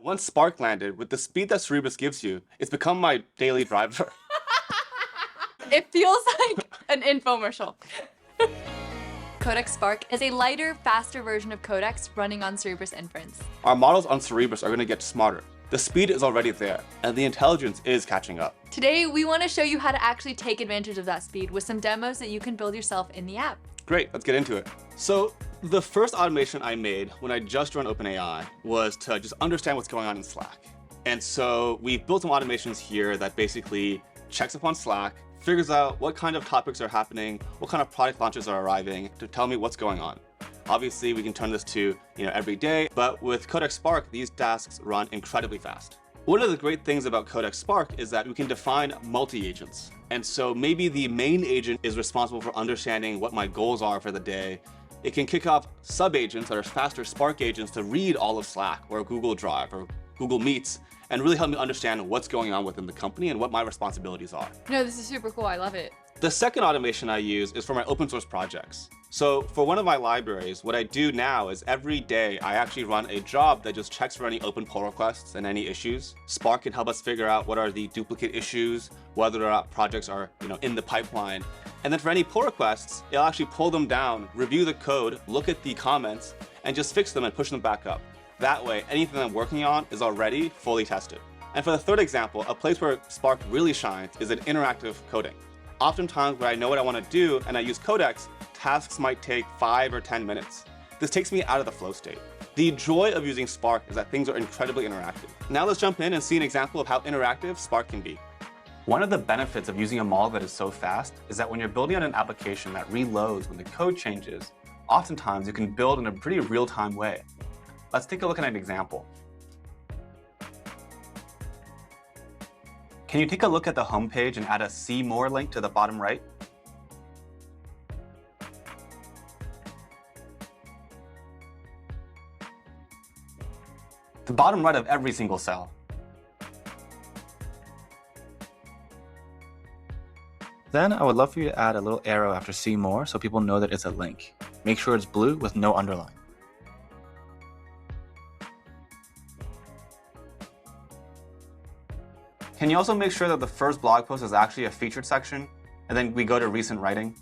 Once Spark landed, with the speed that Cerebras gives you, it's become my daily driver. It feels like an infomercial. Codex Spark is a lighter, faster version of Codex running on Cerebras inference. Our models on Cerebras are going to get smarter. The speed is already there, and the intelligence is catching up. Today, we want to show you how to actually take advantage of that speed with some demos that you can build yourself in the app. Great, let's get into it. So the first automation I made when I just joined OpenAI was to just understand what's going on in Slack. And so we've built some automations here that basically checks upon Slack, figures out what kind of topics are happening, what kind of product launches are arriving to tell me what's going on. Obviously, we can turn this to every day, but with Codex Spark, these tasks run incredibly fast. One of the great things about Codex Spark is that we can define multi-agents. And so maybe the main agent is responsible for understanding what my goals are for the day. It can kick off sub-agents that are faster Spark agents to read all of Slack or Google Drive or Google Meets and really help me understand what's going on within the company and what my responsibilities are. No, this is super cool. I love it. The second automation I use is for my open source projects. So for one of my libraries, what I do now is every day I actually run a job that just checks for any open pull requests and any issues. Spark can help us figure out what are the duplicate issues, whether or not projects are in the pipeline. And then for any pull requests, it'll actually pull them down, review the code, look at the comments, and just fix them and push them back up. That way, anything I'm working on is already fully tested. And for the third example, a place where Spark really shines is in interactive coding. Oftentimes when I know what I want to do and I use Codex, tasks might take 5 or 10 minutes. This takes me out of the flow state. The joy of using Spark is that things are incredibly interactive. Now let's jump in and see an example of how interactive Spark can be. One of the benefits of using a model that is so fast is that when you're building on an application that reloads when the code changes, oftentimes you can build in a pretty real-time way. Let's take a look at an example. Can you take a look at the home page and add a See More link to the bottom right? The bottom right of every single cell. Then I would love for you to add a little arrow after See More so people know that it's a link. Make sure it's blue with no underline. Can you also make sure that the first blog post is actually a featured section, and then we go to recent writing?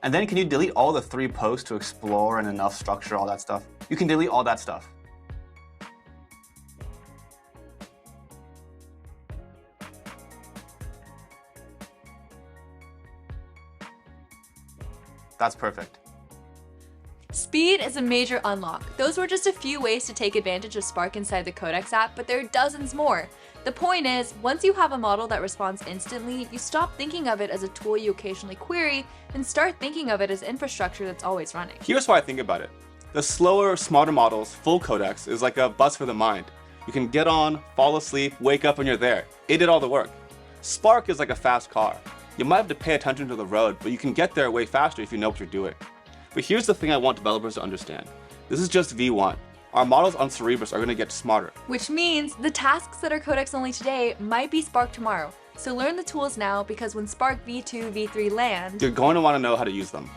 And then can you delete all the 3 posts to explore and enough structure, all that stuff? You can delete all that stuff. That's perfect. Speed is a major unlock. Those were just a few ways to take advantage of Spark inside the Codex app, but there are dozens more. The point is, once you have a model that responds instantly, you stop thinking of it as a tool you occasionally query and start thinking of it as infrastructure that's always running. Here's how I think about it. The slower, smarter models, full Codex, is like a bus for the mind. You can get on, fall asleep, wake up when you're there. It did all the work. Spark is like a fast car. You might have to pay attention to the road, but you can get there way faster if you know what you're doing. But here's the thing I want developers to understand. This is just V1. Our models on Cerebras are going to get smarter. Which means the tasks that are Codex only today might be Spark tomorrow. So learn the tools now, because when Spark V2, V3 land, You're going to want to know how to use them.